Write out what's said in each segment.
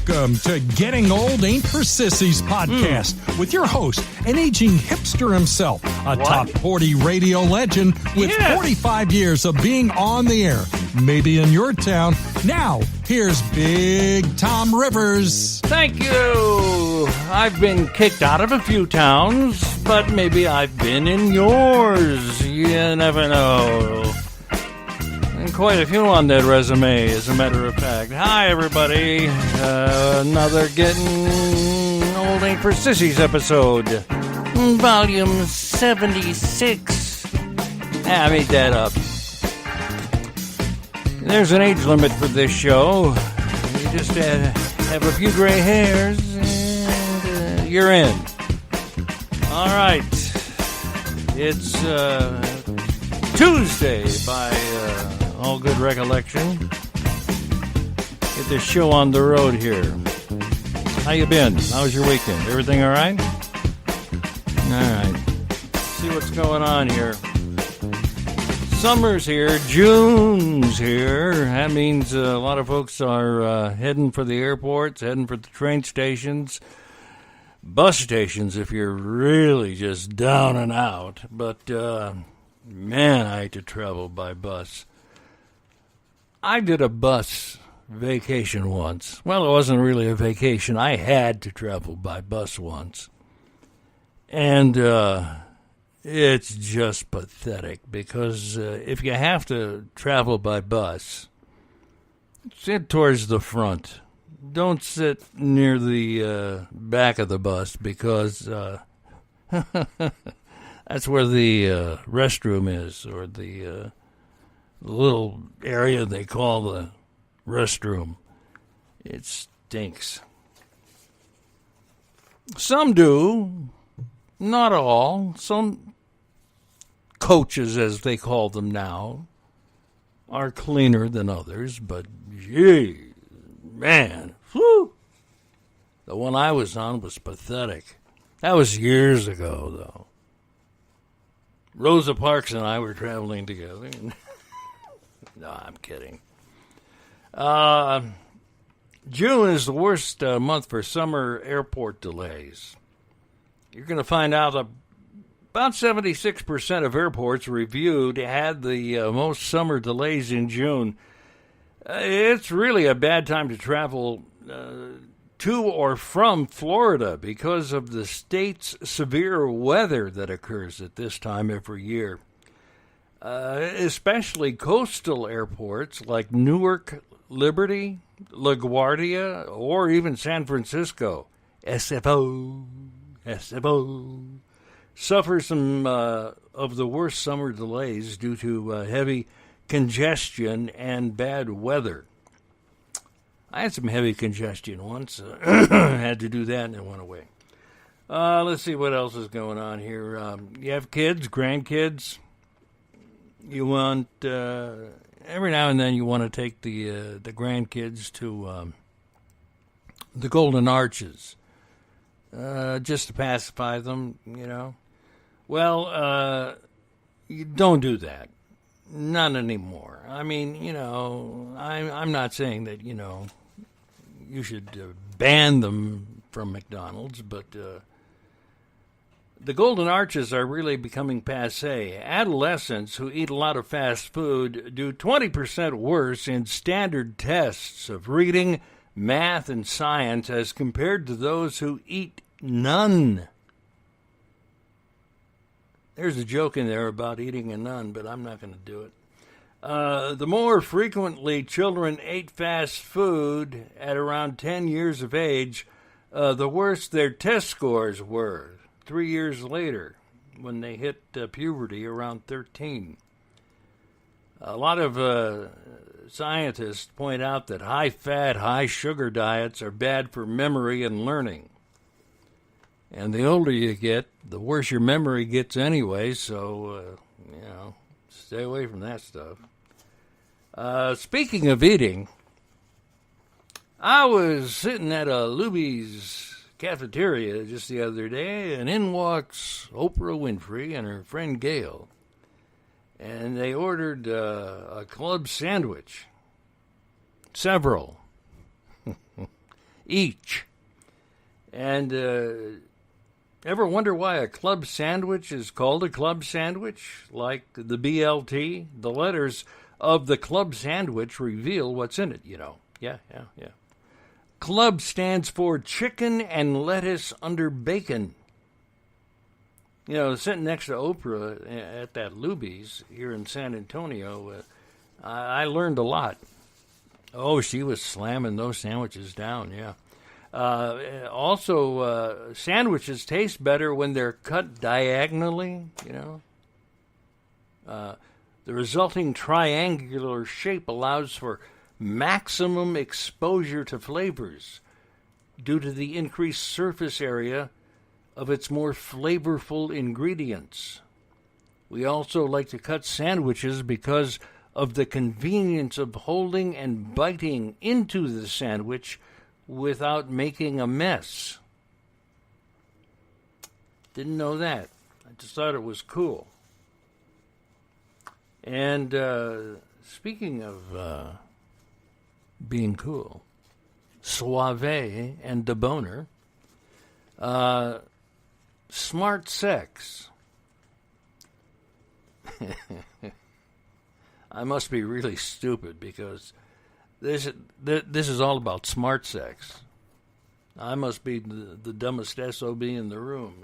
Welcome to Getting Old Ain't for Sissies podcast with your host, an aging hipster himself, a top 40 radio legend with 45 years of being on the air, maybe in your town. Now, here's Big Tom Rivers. Thank you. I've been kicked out of a few towns, but maybe I've been in yours. You never know. And quite a few on that resume, as a matter of fact. Hi, everybody. Another Getting Old Ain't for Sissies episode. Volume 76. I made that up. There's an age limit for this show. You just have a few gray hairs and you're in. All right. It's Tuesday by all good recollection. Get this show on the road here. How you been? How was your weekend? Everything all right? All right. See what's going on here. Summer's here. June's here. That means a lot of folks are heading for the airports, heading for the train stations, bus stations if you're really just down and out. But, man, I hate to travel by bus. I did a bus vacation once. Well, it wasn't really a vacation. I had to travel by bus once. And it's just pathetic because if you have to travel by bus, sit towards the front. Don't sit near the back of the bus because that's where the restroom is, or the little area they call the restroom. It stinks. Some do, not all. Some coaches, as they call them now, are cleaner than others, but gee, man, whew. The one I was on was pathetic. That was years ago, though. Rosa Parks and I were traveling together. No, I'm kidding. June is the worst month for summer airport delays. You're going to find out about 76% of airports reviewed had the most summer delays in June. It's really a bad time to travel to or from Florida because of the state's severe weather that occurs at this time every year. Especially coastal airports like Newark, Liberty, LaGuardia, or even San Francisco. SFO. Suffer some of the worst summer delays due to heavy congestion and bad weather. I had some heavy congestion once. Had to do that and it went away. Let's see what else is going on here. You have kids, grandkids. You want, every now and then you want to take the grandkids to the Golden Arches. Just to pacify them, you know. Well, you don't do that. Not anymore. I mean, you know, I'm not saying that, you know, you should ban them from McDonald's, but the Golden Arches are really becoming passé. Adolescents who eat a lot of fast food do 20% worse in standard tests of reading, math, and science as compared to those who eat none. There's a joke in there about eating a nun, but I'm not going to do it. The more frequently children ate fast food at around 10 years of age, the worse their test scores were 3 years later when they hit puberty around 13. A lot of scientists point out that high-fat, high-sugar diets are bad for memory and learning. And the older you get, the worse your memory gets anyway, so, you know, stay away from that stuff. Speaking of eating, I was sitting at a Luby's cafeteria just the other day, and in walks Oprah Winfrey and her friend Gail. And they ordered a club sandwich. Several. each. And ever wonder why a club sandwich is called a club sandwich? Like the BLT, the letters of the club sandwich reveal what's in it, you know. Yeah. Club stands for chicken and lettuce under bacon. You know, sitting next to Oprah at that Luby's here in San Antonio, I learned a lot. Oh, she was slamming those sandwiches down, yeah. Also, sandwiches taste better when they're cut diagonally, you know. The resulting triangular shape allows for maximum exposure to flavors due to the increased surface area of its more flavorful ingredients. We also like to cut sandwiches because of the convenience of holding and biting into the sandwich without making a mess. Didn't know that. I just thought it was cool. And speaking of being cool, suave and debonair, smart sex. I must be really stupid because this is all about smart sex. I must be the dumbest SOB in the room.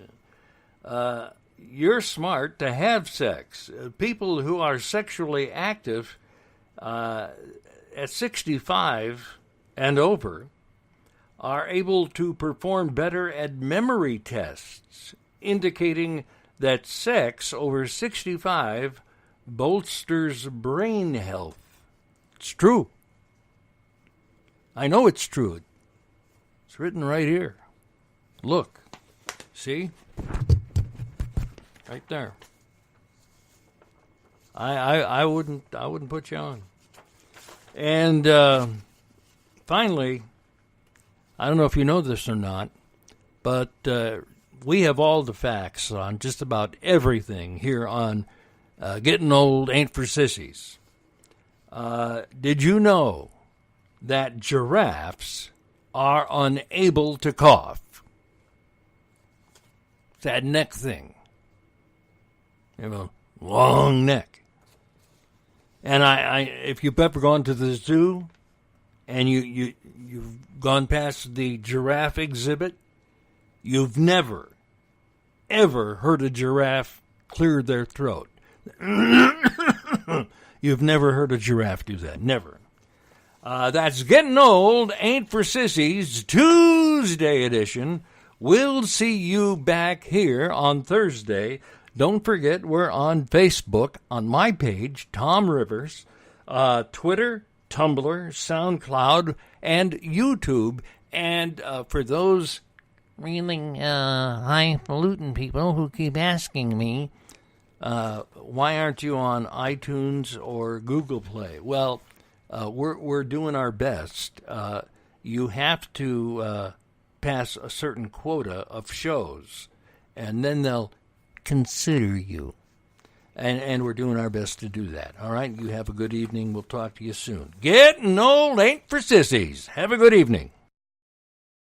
You're smart to have sex. People who are sexually active at 65 and over are able to perform better at memory tests, indicating that sex over 65 bolsters brain health. It's true. I know it's true. It's written right here. Look. See? Right there. I wouldn't put you on. And finally, I don't know if you know this or not, but we have all the facts on just about everything here on Getting Old Ain't for Sissies. Did you know that giraffes are unable to cough? It's that neck thing. They have a long neck. And I if you've ever gone to the zoo and you've gone past the giraffe exhibit, you've never, ever heard a giraffe clear their throat. You've never heard a giraffe do that. Never. That's Getting Old Ain't for Sissies, Tuesday edition. We'll see you back here on Thursday. Don't forget, we're on Facebook, on my page, Tom Rivers, Twitter, Tumblr, SoundCloud, and YouTube. And for those really highfalutin people who keep asking me, why aren't you on iTunes or Google Play? Well, we're doing our best. You have to pass a certain quota of shows, and then they'll consider you. And we're doing our best to do that. All right? You have a good evening. We'll talk to you soon. Getting Old Ain't for Sissies. Have a good evening.